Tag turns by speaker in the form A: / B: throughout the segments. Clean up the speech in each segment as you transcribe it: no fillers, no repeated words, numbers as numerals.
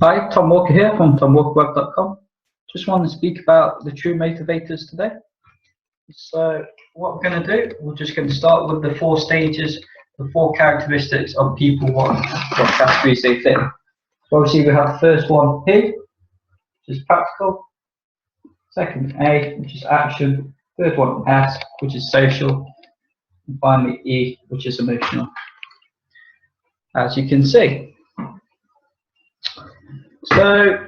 A: Hi, Tom Walker here from tomwalkerweb.com. Just want to speak about the true motivators today. So what we're going to do, we're just going to start with the 4 stages, the 4 characteristics of people, what categories they fit in. So obviously we have the first one P, which is practical. Second A, which is action. Third one S, which is social. And finally E, which is emotional. As you can see. So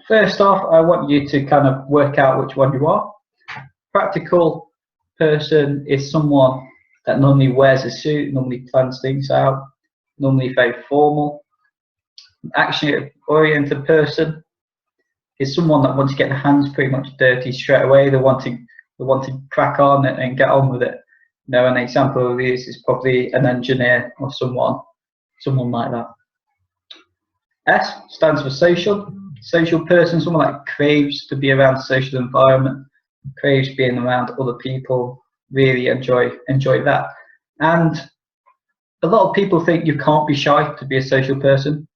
A: first off, I want you to kind of work out which one you are. Practical person is someone that normally wears a suit, normally plans things out, normally very formal. An action-oriented person is someone that wants to get their hands pretty much dirty straight away. They want to crack on and get on with it. You know, an example of this is probably an engineer or someone like that. S stands for social. Social person, someone that craves to be around a social environment, craves being around other people, really enjoy that. And a lot of people think you can't be shy to be a social person.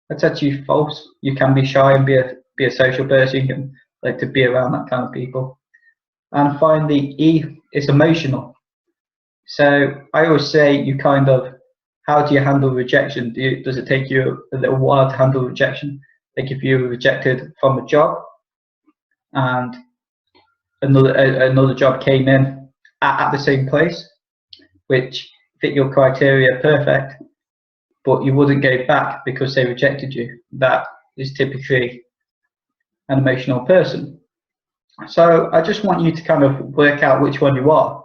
A: That's actually false. You can be shy and be a social person. You can like to be around that kind of people. And finally, E is emotional. So I always say you kind of, how do you handle rejection? Does it take you a little while to handle rejection? Like if you were rejected from a job and another job came in at the same place, which fit your criteria perfect, but you wouldn't go back because they rejected you. That is typically an emotional person. So I just want you to kind of work out which one you are.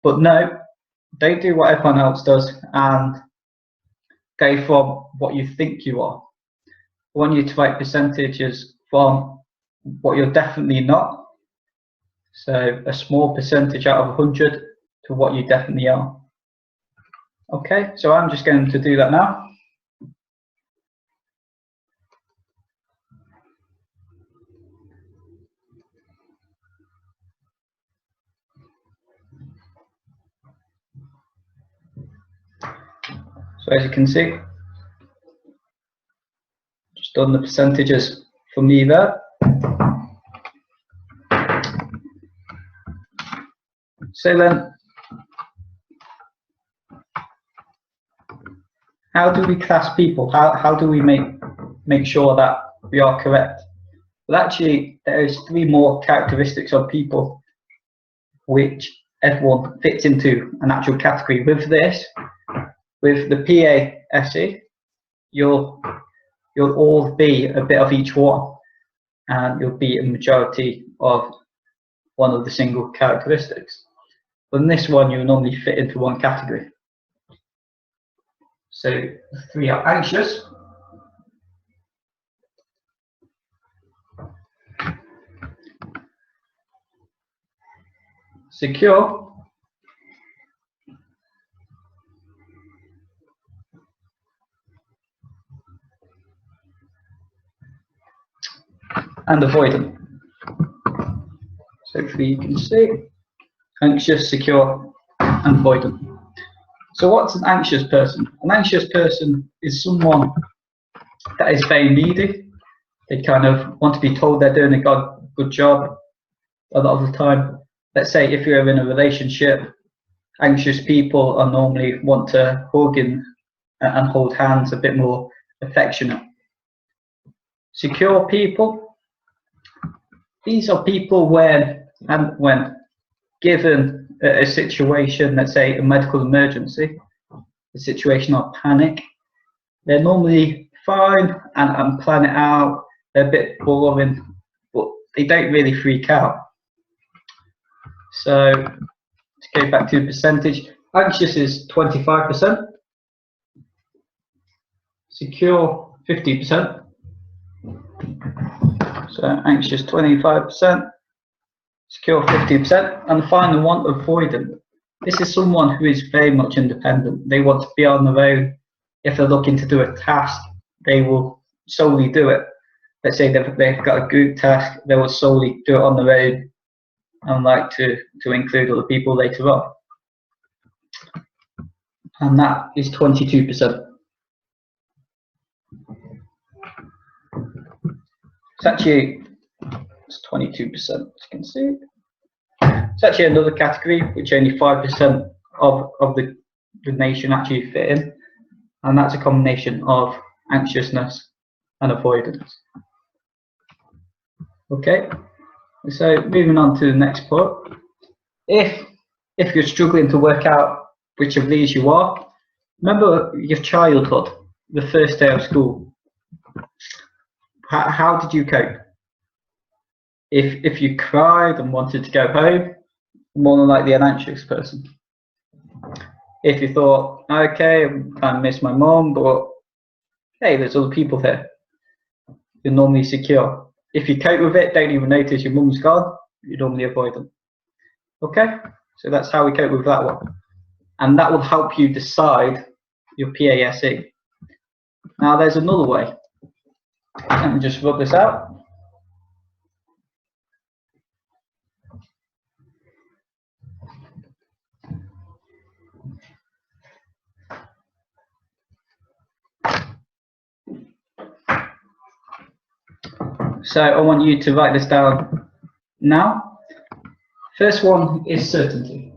A: But no, don't do what everyone else does and go from what you think you are. I want you to write percentages from what you're definitely not. So a small percentage out of 100 to what you definitely are. Okay, so I'm just going to do that now. So as you can see, just done the percentages for me there. So then, how do we class people? How do we make sure that we are correct? Well, actually, there's 3 more characteristics of people which everyone fits into an actual category. With this, with the PASE, you'll all be a bit of each one, and you'll be a majority of one of the single characteristics. But in this one, you normally fit into one category. So the 3 are anxious, secure, and avoidant. So hopefully you can see anxious, secure, and avoidant. So what's an anxious person? An anxious person is someone that is very needy. They kind of want to be told they're doing a good job a lot of the time. Let's say if you're in a relationship, anxious people are normally want to hug and hold hands, a bit more affectionate. Secure people, these are people when given a situation, let's say a medical emergency, a situation of panic, they're normally fine and plan it out. They're a bit boring, but they don't really freak out. So to go back to the percentage, anxious is 25%, secure 50%. So anxious 25%, secure 50%, and the final one, avoidant. This is someone who is very much independent. They want to be on their own. If they're looking to do a task, they will solely do it. Let's say they've got a group task, they will solely do it on their own and like to include other people later on. And that is 22%. It's actually 22%, as you can see. It's actually another category which only 5% of the nation actually fit in, and that's a combination of anxiousness and avoidance. Okay, so moving on to the next part. If you're struggling to work out which of these you are, remember your childhood, the first day of school. How did you cope? If you cried and wanted to go home, more than likely an anxious person. If you thought, okay, I kind of miss my mom, but hey, there's other people here, you're normally secure. If you cope with it, don't even notice your mum's gone, you normally avoid them. Okay, so that's how we cope with that one. And that will help you decide your PASE. Now there's another way. Let me just rub this out. So I want you to write this down now. First one is certainty.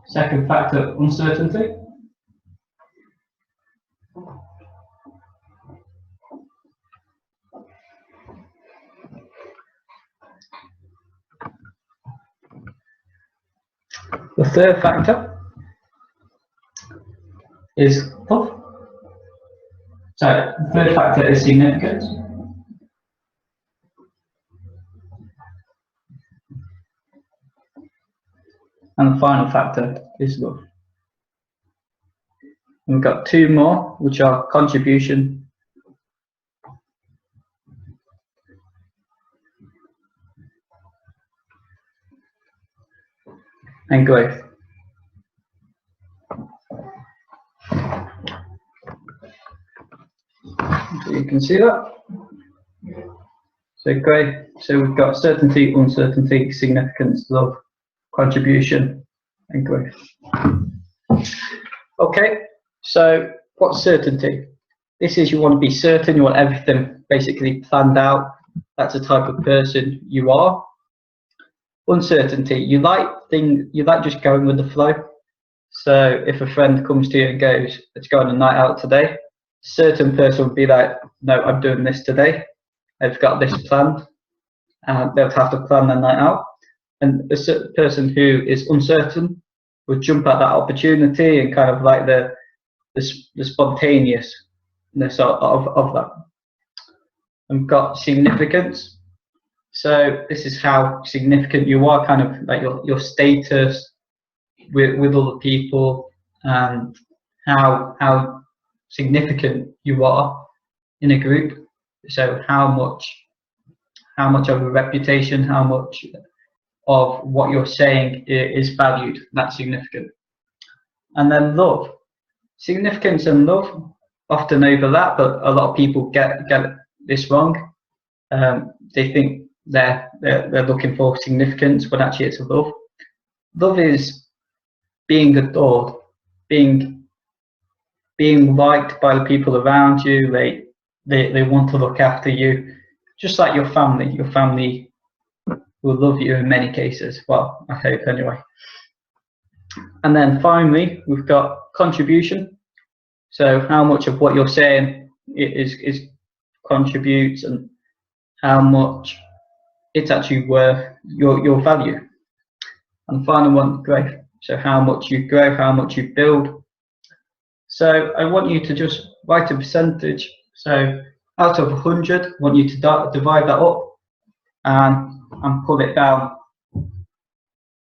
A: Second factor, uncertainty. The third factor is love. So the third factor is significance. And the final factor is love. And we've got two more, which are contribution and growth. So you can see that. So great. So we've got certainty, uncertainty, significance, love, contribution, and growth. Okay, so what's certainty? This is you want to be certain, you want everything basically planned out. That's the type of person you are. Uncertainty, you like just going with the flow. So if a friend comes to you and goes, let's go on a night out today, certain person would be like, no, I'm doing this today. I've got this planned. They'll have to plan their night out. And a certain person who is uncertain would jump at that opportunity and kind of like the spontaneousness of that. And we've got significance. So this is how significant you are, kind of like your status with other people, and how significant you are in a group. So how much of a reputation, how much of what you're saying is valued. That's significant. And then love. Significance and love often overlap, but a lot of people get this wrong. They think they're looking for significance, but actually it's love. Love is being adored, being liked by the people around you. They want to look after you, just like your family. Your family will love you in many cases. Well, I hope anyway. And then finally, we've got contribution. So how much of what you're saying is contributes, and how much it's actually worth your value. And the final one, growth. So how much you grow, how much you build. So I want you to just write a percentage. So out of 100, I want you to divide that up and pull it down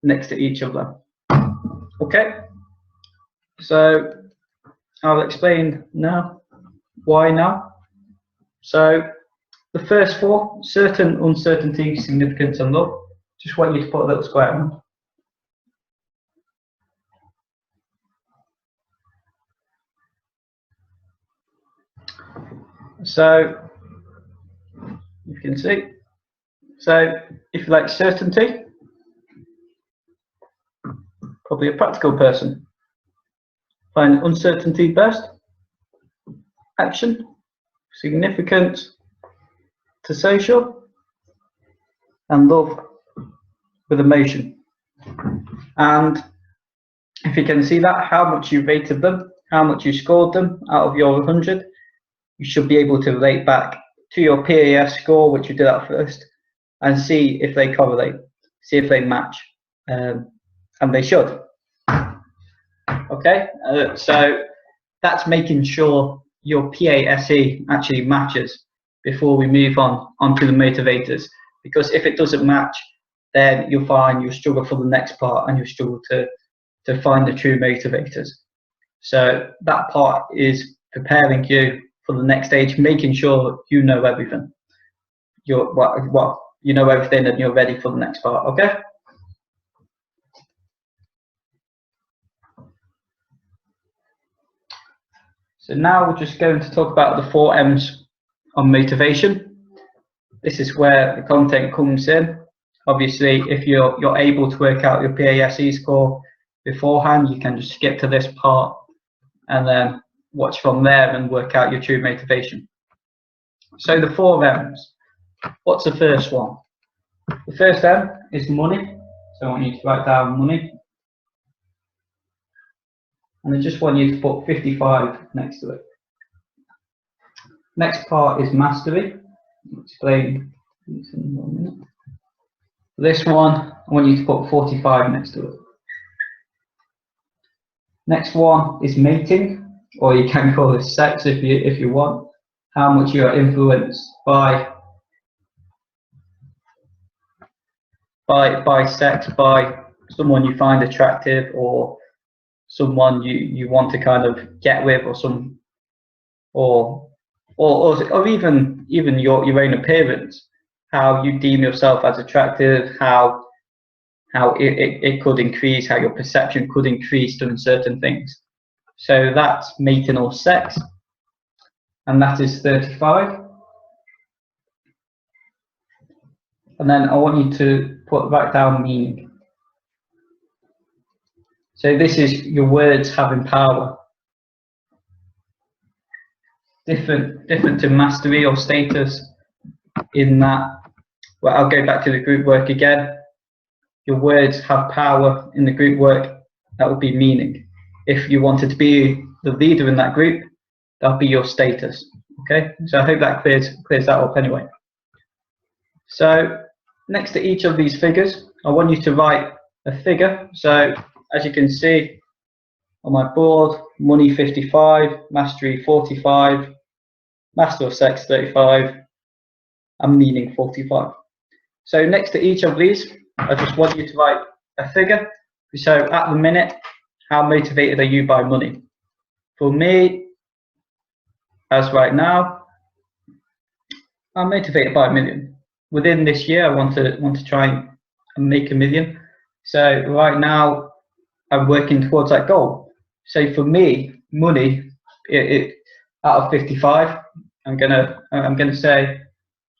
A: next to each of them. Okay, so I'll explain now. Why now? So the first four, certain, uncertainty, significance, and love. Just want you to put a little square around. So you can see. So if you like certainty, probably a practical person. Find uncertainty best. action, significant to social, and love with emotion. And if you can see that, how much you rated them, how much you scored them out of your 100, you should be able to relate back to your PAS score, which you did at first, and see if they correlate, see if they match, and they should. Okay, so that's making sure your PASE actually matches before we move onto the motivators, because if it doesn't match, then you'll find you'll struggle for the next part and you'll struggle to find the true motivators. So that part is preparing you for the next stage, making sure you know everything. You know everything and you're ready for the next part. Okay. So now we're just going to talk about the 4 M's on motivation. This is where the content comes in. Obviously, if you're able to work out your PASE score beforehand, you can just skip to this part and then watch from there and work out your true motivation. So the 4 M's. What's the first one? The first M is money. So I want you to write down money. And I just want you to put 55 next to it. Next part is mastery. I'll explain this in 1 minute. This one, I want you to put 45 next to it. Next one is mating, or you can call it sex if you want. How much you are influenced by sex, by someone you find attractive, or someone you want to kind of get with, or even your own appearance, how you deem yourself as attractive, how it could increase, how your perception could increase doing certain things. So that's mating or sex, and that is 35. And then I want you to put back down meaning. So this is your words having power. Different to mastery or status in that, well, I'll go back to the group work again. Your words have power in the group work. That would be meaning. If you wanted to be the leader in that group, that'll be your status. Okay, so I hope that clears that up anyway. So next to each of these figures, I want you to write a figure. So as you can see on my board, money 55, mastery 45, master of sex 35, and meaning 45. So next to each of these, I just want you to write a figure. So at the minute, how motivated are you by money? For me, as right now, I'm motivated by $1 million. Within this year, I want to try and make $1 million. So right now, I'm working towards that goal. So for me, money, out of 55, I'm gonna say,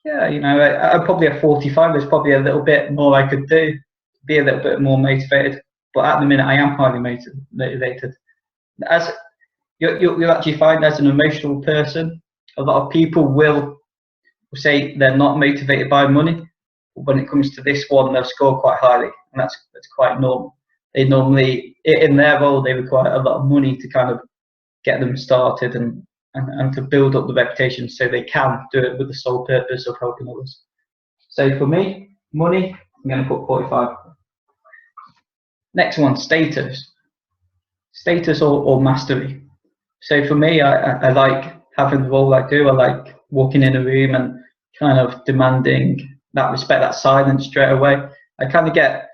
A: yeah, you know, I'm probably at 45. There's probably a little bit more I could do, be a little bit more motivated. But at the minute, I am highly motivated. As you'll actually find, as an emotional person, a lot of people will say they're not motivated by money. But when it comes to this one, they'll score quite highly, and that's quite normal. They normally, in their role, they require a lot of money to kind of get them started and to build up the reputation, so they can do it with the sole purpose of helping others. So for me, money, I'm going to put 45. Next one, status or mastery. So for me, I like having the role I do. I like walking in a room and kind of demanding that respect, that silence straight away. I kind of get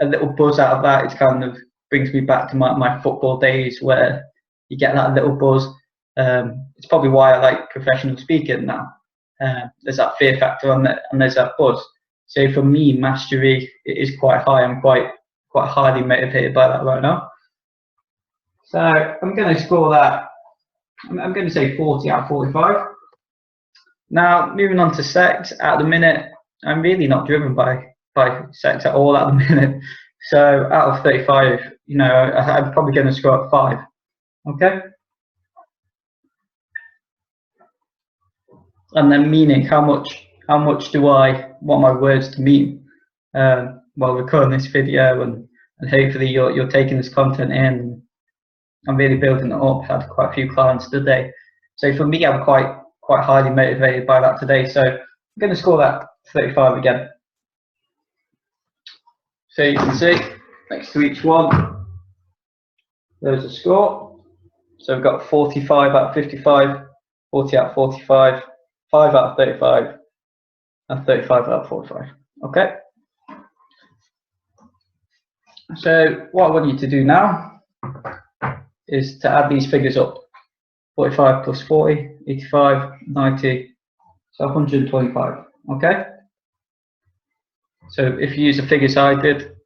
A: a little buzz out of that. It kind of brings me back to my football days, where you get that little buzz. It's probably why I like professional speaking now. There's that fear factor and there's that buzz. So for me, mastery is quite high. I'm quite highly motivated by that right now. So I'm going to score that. I'm going to say 40 out of 45. Now moving on to sex. At the minute, I'm really not driven by sex at all at the minute. So out of 35, you know, I'm probably going to score at 5. Okay. and then meaning, how much do I want my words to mean while recording this video, and hopefully you're taking this content in and really building it up. I've had quite a few clients today, so for me, I'm quite highly motivated by that today. So I'm going to score that 35 again. So you can see next to each one, there's a score. So we've got 45 out of 55, 40 out of 45, 5 out of 35, and 35 out of 45. Okay. So what I want you to do now is to add these figures up. 45 plus 40, 85, 90, so 125. Okay. So if you use the figures I did,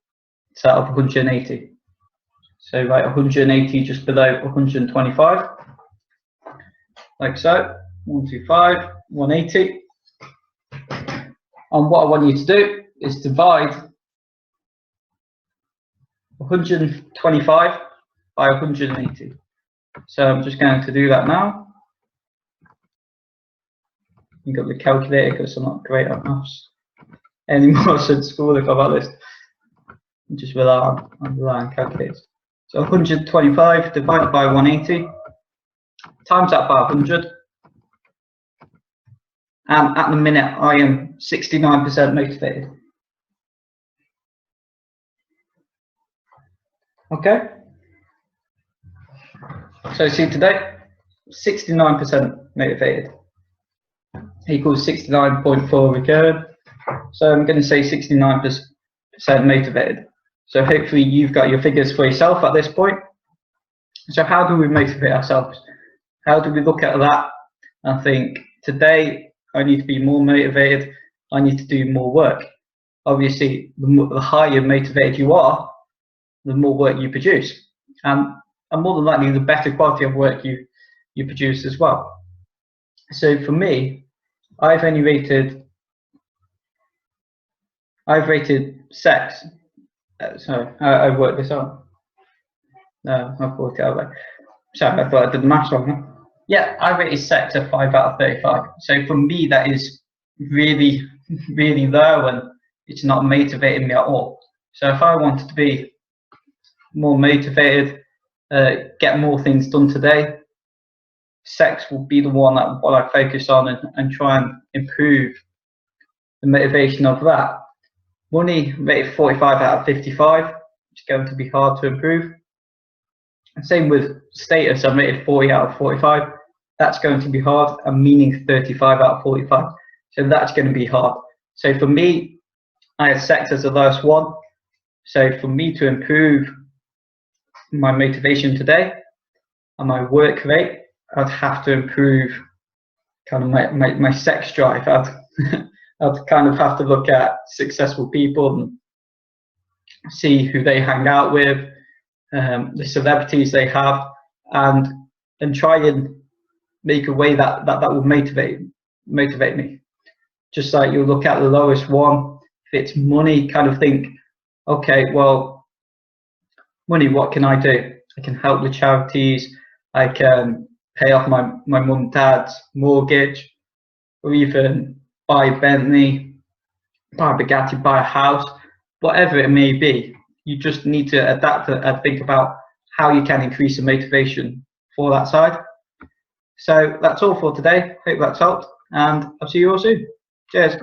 A: it's out of 180. So write 180 just below 125, like so. 125, 180. And what I want you to do is divide 125 by 180. So I'm just going to do that now. You've got the calculator because I'm not great at maths anymore since school. If I've this, just rely on calculators. So 125 divided by 180 times that by 100. And at the minute, I am 69% motivated. Okay. So see today, 69% motivated equals 69.4 recurring. So I'm going to say 69% motivated. So hopefully you've got your figures for yourself at this point. So how do we motivate ourselves? How do we look at that and think, today I need to be more motivated, I need to do more work? Obviously, the higher motivated you are, the more work you produce. And more than likely, the better quality of work you produce as well. So for me, I've rated sex. Sorry, I worked this out. No, I've worked it out. Sorry, I thought I did the maths wrong. Yeah, I rated sex a 5 out of 35. So for me, that is really, really low, and it's not motivating me at all. So if I wanted to be more motivated, get more things done today, sex will be the one that what I focus on and try and improve the motivation of that. Money rated 45 out of 55. It's going to be hard to improve. And same with status, I'm rated 40 out of 45. That's going to be hard. And meaning 35 out of 45. So that's going to be hard. So for me, I had sex as the lowest one. So for me to improve my motivation today and my work rate, I'd have to improve kind of my sex drive. I'd kind of have to look at successful people and see who they hang out with, the celebrities they have, and try and make a way that will motivate me. Just like you look at the lowest one, if it's money, kind of think, okay, well, money, what can I do? I can help the charities, I can pay off my mum and dad's mortgage, or even buy a Bentley, buy a Bugatti, buy a house, whatever it may be. You just need to adapt and think about how you can increase the motivation for that side. So that's all for today. Hope that's helped, and I'll see you all soon. Cheers.